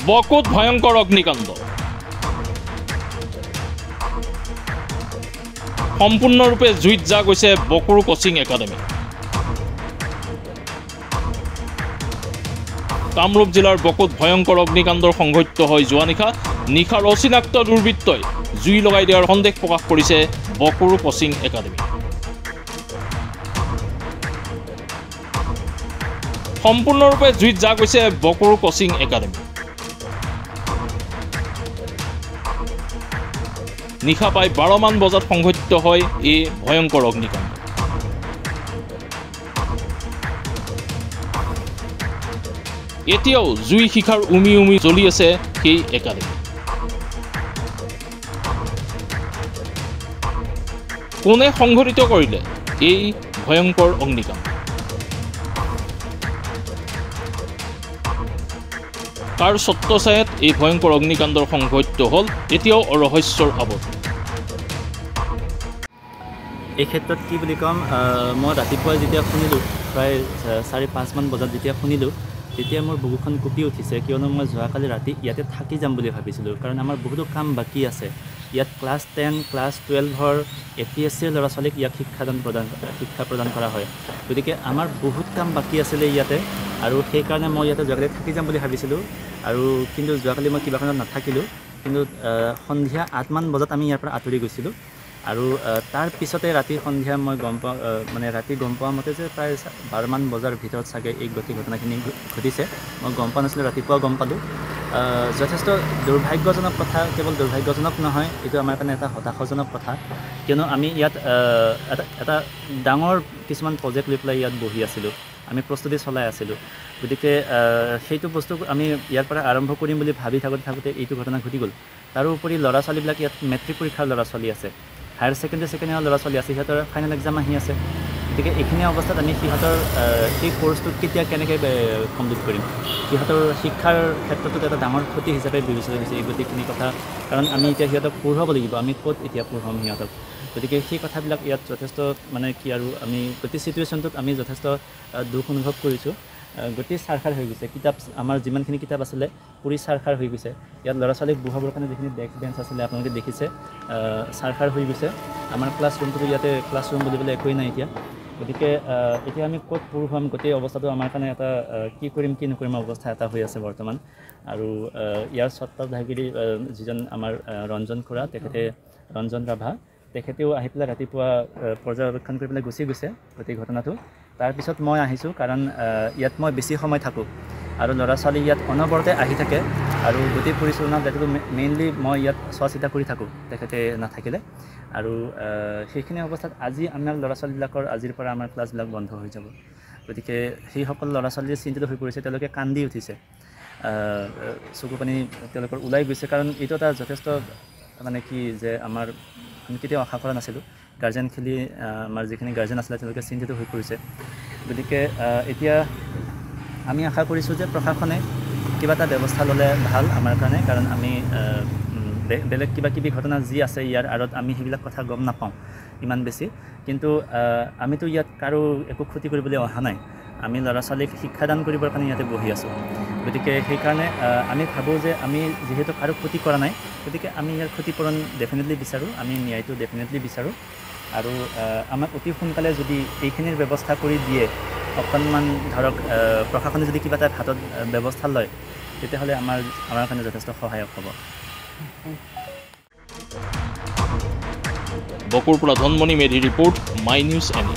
বকুত ভয়ঙ্কৰ অগ্নিকাণ্ড সম্পূৰ্ণৰূপে জুইত যা গৈছে বকুৰ কোচিং একাডেমি। কামৰূপ জিলাৰ বকুত ভয়ঙ্কৰ অগ্নিকাণ্ডৰ সংঘটিত হয় যোৱা নিশাৰ অচিনাক্ত দুৰ্বৃত্তই জুই লগাই দিয়াৰ সন্দেহ প্ৰকাশ কৰিছে বকুৰ কোচিং একাডেমি। সম্পূৰ্ণৰূপে জুইত যা গৈছে বকুৰ কোচিং একাডেমি। নিশা প্ৰায় 12 মান বজাত সংঘটিত হয় এই ভয়ঙ্কৰ অগ্নিকাণ্ড। এতিয়াও জুই শিখাৰ উমি উমি জ্বলি আছে সেই একাডেমি। কোনে সংঘটিত কৰিলে এই ভয়ঙ্কৰ অগ্নিকাণ্ড? কাৰ ছত্ৰছায়াত এই ভয়ঙ্কৰ অগ্নিকাণ্ডৰ সংঘটিত হ'ল এতিয়াও ৰহস্যৰ আৱৰণ। এই ক্ষেত্ৰত কি বুলি ক'ম, মই ৰাতিপুৱা যেতিয়া শুনিলোঁ, প্ৰায় 4-5 মান বজাত যেতিয়া শুনিলোঁ, তেতিয়া মোৰ বুকুখন কঁপি উঠিছে, কিয়নো মই যোৱাকালি ৰাতি ইয়াতে থাকি যাম বুলি ভাবিছিলোঁ। কাৰণ আমাৰ বহুতো কাম বাকী আছে। ইয়াত ক্লাছ 10, ক্লাছ 12ৰ APSCৰ ল'ৰা ছোৱালীক ইয়াত শিক্ষা প্ৰদান কৰা হয়। গতিকে আমাৰ বহুত কাম বাকী আছিলে ইয়াতে, আৰু সেইকাৰণে মই ইয়াতে যোৱাকালি থাকি যাম বুলি ভাবিছিলোঁ। আৰু কিন্তু যোৱাকালি মই কিবা কাৰণত নাথাকিলোঁ। কিন্তু সন্ধিয়া 8 মান বজাত আমি ইয়াৰ পৰা আঁতৰি গৈছিলোঁ। আৰু তাৰ পিছতে সন্ধিয়া মই ৰাতি গম পোৱা মতে যে প্ৰায় 12 মান বজাৰ ভিতৰত চাগে এই ঘটনাখিনি ঘটিছে। মই গম পোৱা নাছিলোঁ, ৰাতিপুৱা গম পালোঁ। যথেষ্ট দুৰ্ভাগ্যজনক কথা। কেৱল দুৰ্ভাগ্যজনক নহয়, এইটো আমাৰ কাৰণে এটা হতাশাজনক কথা। কিয়নো আমি ইয়াত এটা ডাঙৰ কিছুমান প্ৰজেক্ট লৈ পেলাই ইয়াত বহি আছিলোঁ, আমি প্ৰস্তুতি চলাই আছিলোঁ। গতিকে সেইটো বস্তু আমি ইয়াৰ পৰা আৰম্ভ কৰিম বুলি ভাবি থাকোঁতে এইটো ঘটনা ঘটি গ'ল। তাৰোপৰি ল'ৰা ছোৱালীবিলাক ইয়াত মেট্ৰিক পৰীক্ষাৰ ল'ৰা ছোৱালী আছে, হায়াৰ ছেকেণ্ডেৰী ছেকেণ্ড ইয়াৰৰ ল'ৰা ছোৱালী আছে, সিহঁতৰ ফাইনেল এক্সাম আহি আছে। গতিকে এইখিনি অৱস্থাত আমি সিহঁতৰ সেই কোৰ্চটো কেনেকৈ কমপ্লিট কৰিম? সিহঁতৰ শিক্ষাৰ ক্ষেত্ৰতো এটা ডাঙৰ ক্ষতি হিচাপে বিবেচিত হৈছে এই গোটেইখিনি কথা। কাৰণ আমি এতিয়া সিহঁতক পঢ়াব লাগিব, আমি ক'ত এতিয়া পঢ়াম সিহঁতক? গতিকে সেই কথাবিলাক ইয়াত যথেষ্ট আমি গোটেই ছিটুৱেশ্যনটোত আমি যথেষ্ট দুখ অনুভৱ কৰিছোঁ। গোটেই চাৰখাৰ হৈ গৈছে, কিতাপ আমাৰ যিমানখিনি কিতাপ আছিলে পুৰি চাৰখাৰ হৈ গৈছে। ইয়াত ল'ৰা ছোৱালীক বহাবৰ কাৰণে যিখিনি ডেস্ক বেঞ্চ আছিলে আপোনালোকে দেখিছে, চাৰখাৰ হৈ গৈছে। আমাৰ ক্লাছৰুমটোতো ইয়াতে ক্লাছৰুম বুলিবলৈ একোৱেই নাই এতিয়া। গতিকে এতিয়া আমি ক'ত পঢ়াম? গোটেই অৱস্থাটো আমাৰ কাৰণে এটা কি কৰিম কি নকৰিম অৱস্থা এটা হৈ আছে বৰ্তমান। আৰু ইয়াৰ স্বত্বাধিকাৰী যিজন আমাৰ ৰঞ্জন খুৰা, ৰঞ্জন ৰাভা, তেখেতেও আহি পেলাই ৰাতিপুৱা পৰ্যবেক্ষণ কৰি পেলাই গুচি গৈছে গোটেই ঘটনাটো। তাৰপিছত মই আহিছোঁ, কাৰণ ইয়াত মই বেছি সময় থাকোঁ আৰু ল'ৰা ছোৱালী ইয়াত অনবৰতে আহি থাকে। আৰু গোটেই পৰিচালনা দায়িত্বটো মেইনলি মই ইয়াত চোৱা চিতা কৰি থাকোঁ তেখেতে নাথাকিলে। আৰু সেইখিনি অৱস্থাত আজি আমাৰ ল'ৰা ছোৱালীবিলাকৰ আজিৰ পৰা আমাৰ ক্লাছবিলাক বন্ধ হৈ যাব। গতিকে সেইসকল ল'ৰা ছোৱালী চিন্তিত হৈ পৰিছে, তেওঁলোকে কান্দি উঠিছে, চকু পানী তেওঁলোকৰ ওলাই গৈছে। কাৰণ এইটো এটা যথেষ্ট যে আমি কেতিয়াও আশা কৰা নাছিলোঁ। আমাৰ যিখিনি গাৰ্জেন আছিলে তেওঁলোকে চিন্তিত হৈ পৰিছে। গতিকে এতিয়া আমি আশা কৰিছোঁ যে প্ৰশাসনে কিবা এটা ব্যৱস্থা ল'লে ভাল আমাৰ কাৰণে। কাৰণ আমি বেলেগ কিবাকিবি ঘটনা যি আছে ইয়াৰ আঁৰত আমি সেইবিলাক কথা গম নাপাওঁ ইমান বেছি। কিন্তু আমিতো ইয়াত কাৰো একো ক্ষতি কৰিবলৈ অহা নাই, আমি ল'ৰা ছোৱালীক শিক্ষাদান কৰিবৰ কাৰণে ইয়াতে বহি আছোঁ। গতিকে সেইকাৰণে আমি ভাবোঁ যে আমি যিহেতু কাৰো ক্ষতি কৰা নাই, গতিকে আমি ইয়াৰ ক্ষতিপূৰণ ডেফিনেটলি বিচাৰোঁ, আমি ন্যায়টো ডেফিনেটলি বিচাৰোঁ। আৰু আমাক অতি সোনকালে যদি এইখিনিৰ ব্যৱস্থা কৰি দিয়ে, অকণমান ধৰক প্ৰশাসনে যদি কিবা এটা হাতত ব্যৱস্থা লয়, তেতিয়াহ'লে আমাৰ কাৰণে যথেষ্ট সহায়ক হ'ব। বকুৰ পৰা Dhanmoni Medhi report, my news any.